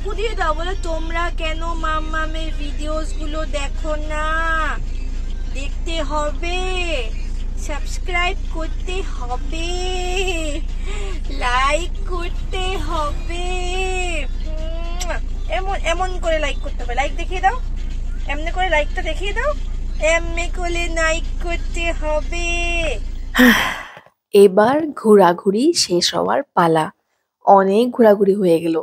বকু দিয়ে দাও, বলে তোমরা কেন মাম্মামের ভিডিওস গুলো দেখো না, দেখতে হবে, সাবস্ক্রাইব করতে হবে, লাইক করতে হবে। এমন এমন করে লাইক করতে হবে, লাইক দেখিয়ে দাও, এমনি করে লাইকটা দেখিয়ে দাও, এমনি করে লাইক করতে হবে। এবার ঘোরাঘুরি শেষ হওয়ার পালা। অনেক ঘোরাঘুরি হয়ে গেল।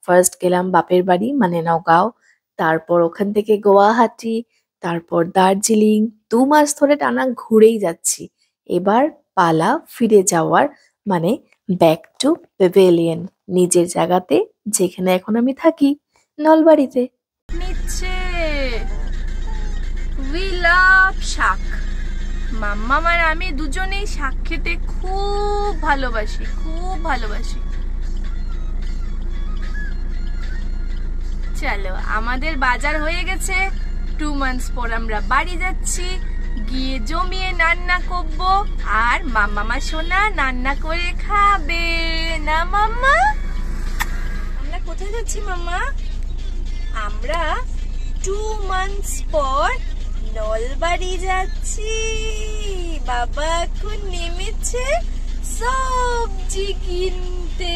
ফার্স্ট গেলাম বাপের বাড়ি মানে নগাঁও, তারপর ওখান থেকে গুয়াহাটি, তারপর দার্জিলিং। 2 মাস ধরে টানা ঘুরেই যাচ্ছি। এবার পালা ফিরে যাওয়ার, মানে ব্যাক টু প্যাভিলিয়ন, নিজের জায়গাতে, যেখানে এখন আমি থাকি, নলবাড়িতে। নিচে উই লাভ শাক। মাম্মাম আর আমি দুজনেই শাক খেতে খুব ভালোবাসি, খুব ভালোবাসি। চলো, আমাদের বাজার হয়ে গেছে। 2 মান্থস পর আমরা বাড়ি যাচ্ছি, গিয়ে জমিয়ে রান্না করবো, আর মাম্মা সোনা রান্না করে খাবে না। মাম্মা, আমরা কোথায় যাচ্ছি মাম্মা? আমরা 2 মান্থস পর নলবাড়ি যাচ্ছি। বাবা এখন নেমেছে সবজি কিনতে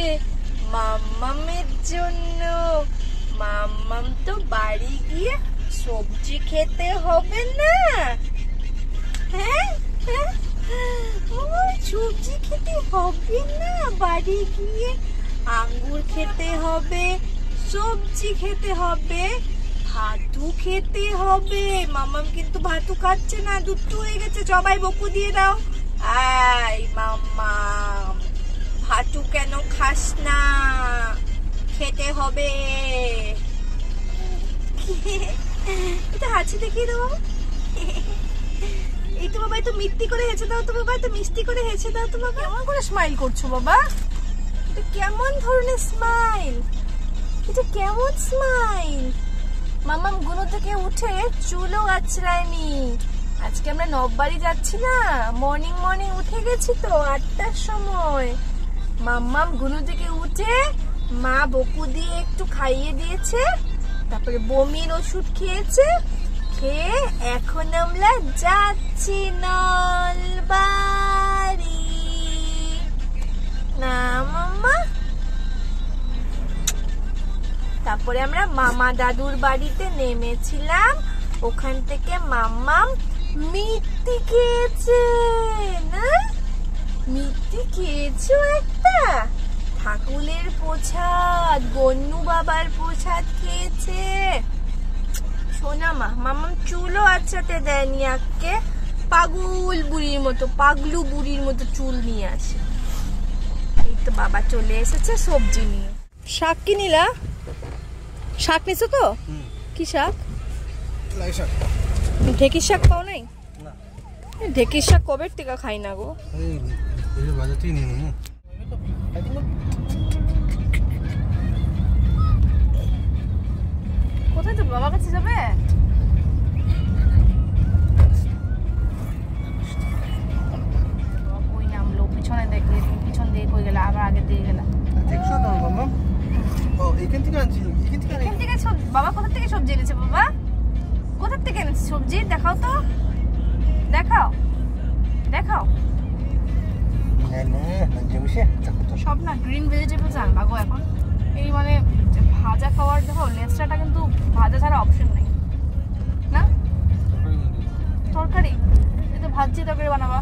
মাম্মামের জন্য। মাম্মাম তো বাড়ি গিয়ে সবজি খেতে হবে না? হ্যাঁ, সবজি খেতে হবে না, বাড়ি গিয়ে আঙ্গুর খেতে হবে, সবজি খেতে হবে, ভাতু খেতে হবে। মাম্মাম কিন্তু ভাতু খাচ্ছে না, দুধ হয়ে গেছে। সবাই বকু দিয়ে দাও। আই মাম্মাম, ভাতু কেন খাস না? খেতে হবে। এটা হাসি দেখিয়ে দাও। এই তো বাবা, তো মিষ্টি করে হেসে দাও তো বাবা, তো মিষ্টি করে হেসে দাও তো বাবা। কেমন করে স্মাইল করছো বাবা? এটা কেমন ধরনের স্মাইল? এটা কেমন স্মাইল? মাম্মাম ঘুম থেকে উঠে চুলও আঁচড়ায়নি। আজকে আমরা নববাড়ি যাচ্ছি না, মর্নিং উঠে গেছি তো 8টার সময়। মাম্মাম ঘুম থেকে উঠে মা বকু দিয়ে একটু খাইয়ে দিয়েছে, তারপরে বমির ওষুধ খেয়েছে, খেয়ে এখন আমরা যাচ্ছি নলবাড়ি। না মাম্মা? তারপরে আমরা মামা দাদুর বাড়িতে নেমেছিলাম, ওখান থেকে মাম্মাম মিষ্টি খেয়েছে। না, মিষ্টি খেয়েছো একটা? ঠাকুরের প্রসাদ, গন্নু বাবার প্রসাদ খেয়েছে। শোনা মা, মাম্মাম চুলও আচ্ছাতে দেয়নি, আজকে পাগল বুড়ির মতো, পাগলু বুড়ির মতো চুল নিয়ে আসে। এই তো বাবা চলে এসেছে সবজি নিয়ে। শাক কি নিলা? শাক নিছো তো? কি শাক? ঢেকির শাক পাও নাই? ঢেকির শাক কবের থেকে খাই না গো। কোথায় যাবে? বাবার কাছে যাবে? ওই নামলো, পিছনে দেখলে, পিছন দিয়ে কই গেল, আবার আগে দিয়ে গেল। দেখছো তো মাম্মা? ও এখান থেকে আনছি। এখান থেকে বাবা কোথা থেকে সবজি এনেছে? বাবা কোথা থেকে এনেছে সবজি? দেখাও তো, দেখাও দেখাও। সব না গ্রিন ভেজিটেবলস আনবা গো এখন। এই মানে ভাজা খাওয়ার, দেখো লেস্টাটা কিন্তু ভাজা ছাড়া অপশন নেই না। তরকারি এটা ভাজি তরকারি বানাবা,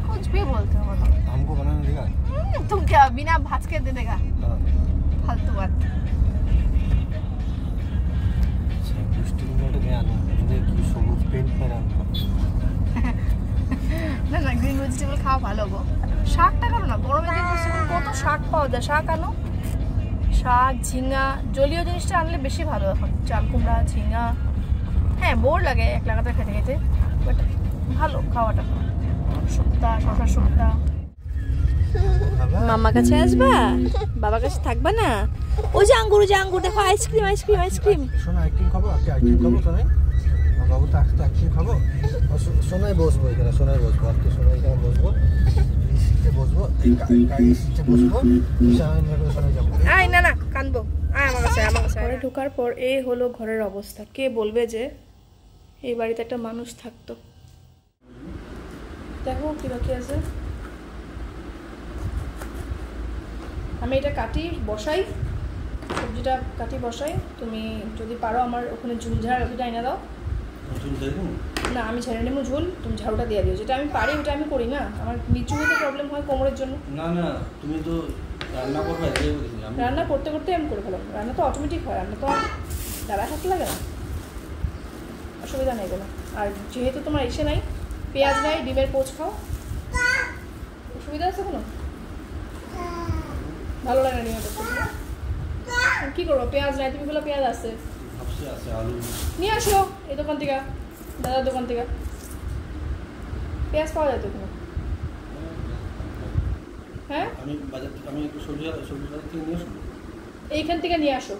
कुछ भी बोलते हो बताओ। हमको बनाने देगा? तुम क्या बिना भाज के दे देगा? फालतू बात। না না, গ্রিন ভেজিটেবল খাওয়া ভালো গো। শাকটা কেন না, গরমের দিন কত শাক পাওয়া যায়, শাক আনো। শাক, ঝিঙা, জলীয় জিনিসটা আনলে বেশি ভালো এখন। চাল কুমড়া, ঝিঙা। হ্যাঁ বোর লাগে এক লাগাতার খেতে খেতে, বাট ভালো খাওয়াটা। শুক্তা, শশা শুক্তা। মামার কাছে আসবা? বাবার কাছে থাকবা না? ওই যে আঙ্গুর, যে আঙ্গুর দেখো, আইসক্রিম আইসক্রিম আইসক্রিম। শোনা আইসক্রিম খাবো? আইসক্রিম খাবো শোনাই? বাবু তো আসতে আইসক্রিম খাবো। শোনাই বসবো এখানে, শোনাই বসবো, আজকে শোনাই এখানে বসবো, সিটে বসবো, এই সিটে বসবো, শোনাই যাবো। আই না না কানবো। ঢোকার পর এই হলো ঘরের অবস্থা। কে বলবে যে এই বাড়িতে একটা মানুষ থাকতো। দেখো কি বাকি আছে। আমি এটা কাটি বসাই, সবজিটা কাটি বসাই। তুমি যদি পারো আমার ওখানে ঝুল ঝাড়া রুটিটা এনে দাও। না আমি ঝেড়ে নেবো ঝুল, তুমি ঝাড়ুটা দিয়ে দিও। যেটা আমি পারি ওটা আমি করি না, আমার নিচু হতে প্রবলেম হয় কোমরের জন্য। না না তুমি তো রান্না করবে, রান্না করতে করতে আমি করে ফেলাম। রান্না তো অটোমেটিক হয়, রান্না তো দাঁড়ায় থাকতে লাগে না, অসুবিধা নেই কোনো। আর যেহেতু তোমার এসে নাই, পেঁয়াজ নাই, ডিমের পোচ খাও, অসুবিধা আছে কোনো? ভালো লাগে না ডিমের পোচ? কী করবো, পেঁয়াজ নাই, তুমি বলো পেঁয়াজ আছে, নিয়ে আসো এই দোকান থেকে, দাদার দোকান থেকে পেঁয়াজ পাওয়া যায় তো কোনো? হ্যাঁ এইখান থেকে নিয়ে আসো।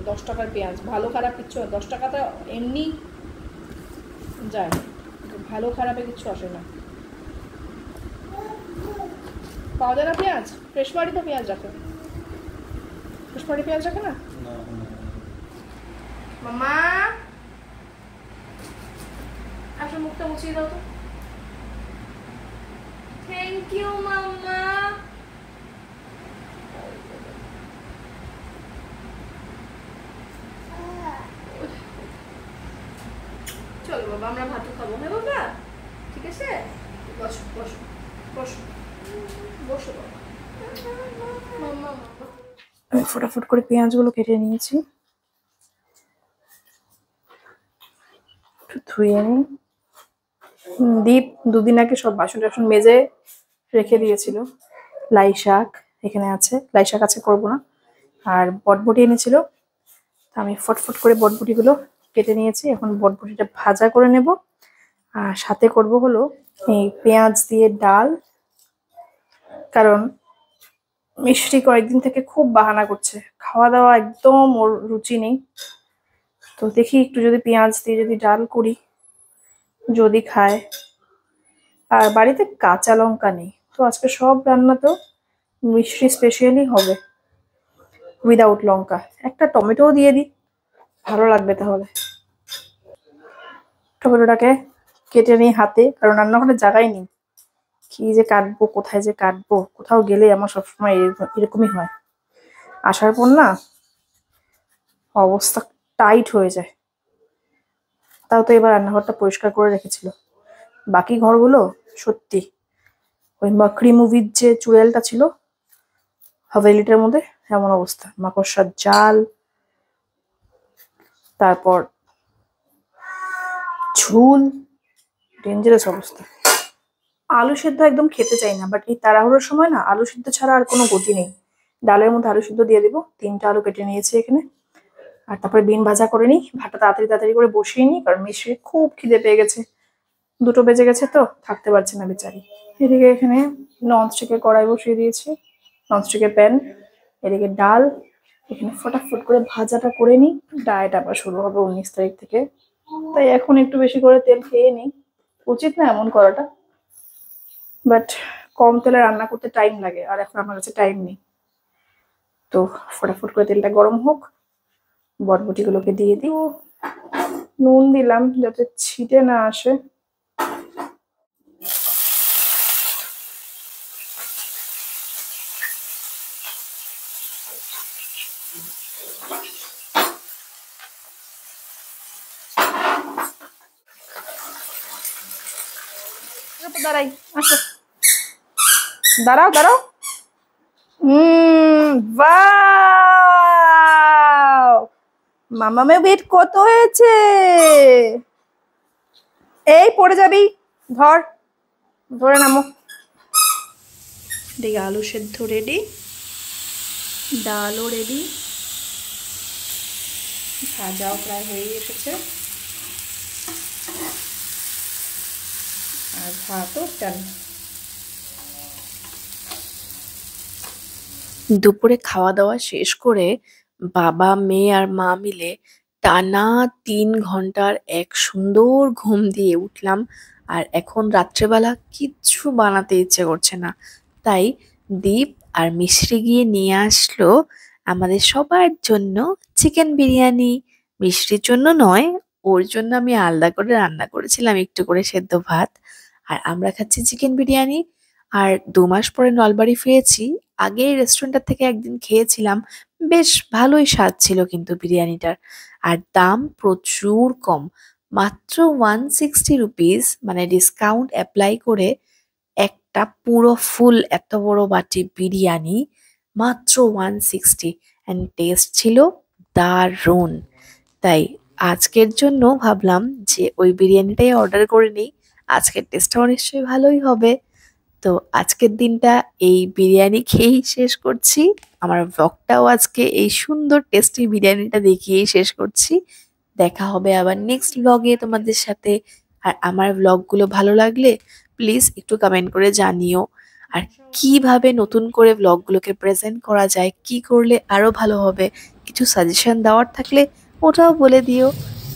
10 টাকার পেঁয়াজ, ভালো খারাপ কিচ্ছু, 10 টাকাটা এমনি যায়, ভালো খারাপে কিচ্ছু আসে না। পাওয়া যায় না পেঁয়াজ? ফ্রেশ বাড়ি তো পেঁয়াজ রাখে, ফ্রেশ বাড়ি পেঁয়াজ রাখে না। মামা আসলে মুখটা মুছিয়ে দাও তো। থ্যাংক ইউ মাম্মা। চলো বাবা আমরা ভাত খাবো। হ্যাঁ বাবা ঠিক আছে, বসো বসো বসো বসো বাবা। মাম্মা আমি ফটাফট করে পেঁয়াজগুলো কেটে নিয়েছি, একটু ধুয়ে নিই। দীপ দুদিন আগে সব বাসন টাসন মেজে রেখে দিয়েছিল। লাই শাক এখানে আছে, লাই শাক আছে করবো না। আর বটবটি এনেছিল, আমি ফটফট করে বটবটিগুলো কেটে নিয়েছি। এখন বটবটিটা ভাজা করে নেব, আর সাথে করব হলো এই পেঁয়াজ দিয়ে ডাল। কারণ মিষ্টি কয়েকদিন থেকে খুব বাহানা করছে, খাওয়া দাওয়া একদম ওর রুচি নেই। তো দেখি একটু যদি পেঁয়াজ দিয়ে যদি ডাল করি, যদি খায়। আর বাড়িতে কাঁচা লঙ্কা নেই, তো আজকে সব রান্না তো মিষ্টি স্পেশালি হবে উইদাউট লঙ্কা। একটা টমেটোও দিয়ে দিই, ভালো লাগবে তাহলে। টমেটোটাকে কেটে নিই হাতে, কারণ রান্নাঘরে জায়গাই নেই। কি যে কাটবো, কোথায় যে কাটবো, কোথাও গেলে আমার সবসময় এরকমই হয়। আসার পর না অবস্থা টাইট হয়ে যায়। তাও তো এবার রান্নাঘরটা পরিষ্কার করে রেখেছিল, বাকি ঘরগুলো সত্যি ওই মাকড়ি মুভির যে চুড়েলটা ছিল হাভেলিটার মধ্যে, এমন অবস্থা। মাকড়সার জাল, তারপর ঝুল, ডেঞ্জারাস অবস্থা। আলু সেদ্ধ একদম খেতে চাই না, বাট এই তাড়াহুড়োর সময় না আলু সেদ্ধ ছাড়া আর কোনো গতি নেই। ডালের মধ্যে আলু সেদ্ধ দিয়ে দিব, 3টা আলু কেটে নিয়েছি এখানে। আর তারপরে বিন ভাজা করে নিই, ভাতটা তাড়াতাড়ি তাড়াতাড়ি করে বসিয়ে নিই, কারণ মিষ্টি খুব খিদে পেয়ে গেছে। 2টো বেজে গেছে তো থাকতে পারছে না বেচারি। এদিকে এখানে ননস্টিকের কড়াই বসিয়ে দিয়েছি, ননস্টিকের প্যান। এদিকে ডাল, এখানে ফটাফট করে ভাজাটা করে নিই। ডায়েট আবার শুরু হবে 19 তারিখ থেকে, তাই এখন একটু বেশি করে তেল খেয়ে নিই। উচিত না এমন করাটা, বাট কম তেলে রান্না করতে টাইম লাগে, আর এখন আমার কাছে টাইম নেই। তো ফটাফট করে তেলটা গরম হোক, বটবটিগুলোকে দিয়ে দিই। নুন দিলাম যাতে ছিটে না আসে। দাঁড়াই, আসো, দাঁড়াও দাঁড়াও। বাহ, মামামের ওয়েট কত হয়েছে? এই পড়ে যাবি, ধর, ধরে নামো। দেখি আলু সেদ্ধ রেডি, ডালও রেডি, ভাজাও প্রায় হয়ে এসেছে, আর ভাতও ডান। দুপুরে খাওয়া দাওয়া শেষ করে বাবা, মেয়ে আর মা মিলে টানা 3 ঘন্টার এক সুন্দর ঘুম দিয়ে উঠলাম। আর এখন রাত্রেবেলা কিচ্ছু বানাতে ইচ্ছে করছে না, তাই দীপ আর মিশ্রি গিয়ে নিয়ে আসলো আমাদের সবার জন্য চিকেন বিরিয়ানি। মিষ্টির জন্য নয়, ওর জন্য আমি আলাদা করে রান্না করেছিলাম একটু করে সেদ্ধ ভাত। আর আমরা খাচ্ছি চিকেন বিরিয়ানি। আর ২ মাস পরে নলবাড়ি ফিরেছি। আগে এই রেস্টুরেন্টটা থেকে একদিন খেয়েছিলাম, বেশ ভালোই স্বাদ ছিল কিন্তু বিরিয়ানিটার। আর দাম প্রচুর কম, মাত্র 160 রুপিস, মানে ডিসকাউন্ট অ্যাপ্লাই করে একটা পুরো ফুল এত বড় বাটি বিরিয়ানি মাত্র 160, অ্যান্ড টেস্ট ছিল দারুণ। তাই আজকের জন্য ভাবলাম যে ওই বিরিয়ানিটাই অর্ডার করে নিই, আজকের টেস্টটাও নিশ্চয়ই ভালোই হবে। তো আজকের দিনটা এই বিরিয়ানি খেয়েই শেষ করছি। আমার ব্লগটাও আজকে এই সুন্দর টেস্টি বিরিয়ানিটা দেখিয়েই শেষ করছি। দেখা হবে আবার নেক্সট ব্লগে তোমাদের সাথে। আর আমার ব্লগগুলো ভালো লাগলে প্লিজ একটু কমেন্ট করে জানিও। আর কিভাবে নতুন করে ব্লগগুলোকে প্রেজেন্ট করা যায়, কি করলে আরো ভালো হবে, কিছু সাজেশন দেওয়ার থাকলে ওটাও বলে দিও।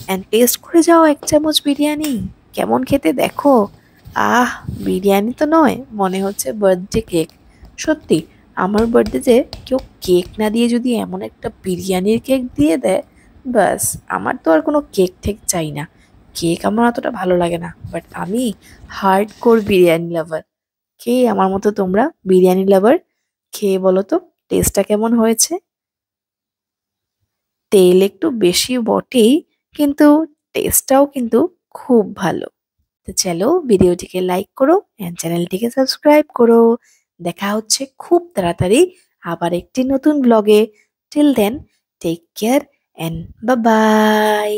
অ্যান্ড টেস্ট করে যাও 1 চামচ বিরিয়ানি, কেমন খেতে দেখো। আহ, বিরিয়ানি তো নয়, মনে হচ্ছে বার্থডে কেক। সত্যি, আমার বার্থডেতে কেউ কেক না দিয়ে যদি এমন একটা বিরিয়ানির কেক দিয়ে দেয়, ব্যাস, আমার তো আর কোনো কেক ঠেক চাই না। কেক আমার অতটা ভালো লাগে না, বাট আমি হার্ডকোর বিরিয়ানি লাভার। কে আমার মতো তোমরা বিরিয়ানি লাভার? খেয়ে বলো তো টেস্টটা কেমন হয়েছে। তেল একটু বেশি বটেই, কিন্তু টেস্টটাও কিন্তু খুব ভালো। তো চলো, ভিডিওটিকে লাইক করো এন্ড চ্যানেলটিকে সাবস্ক্রাইব করো। দেখা হচ্ছে খুব তাড়াতাড়ি আবার একটি নতুন ব্লগে। Till then, take care and bye by.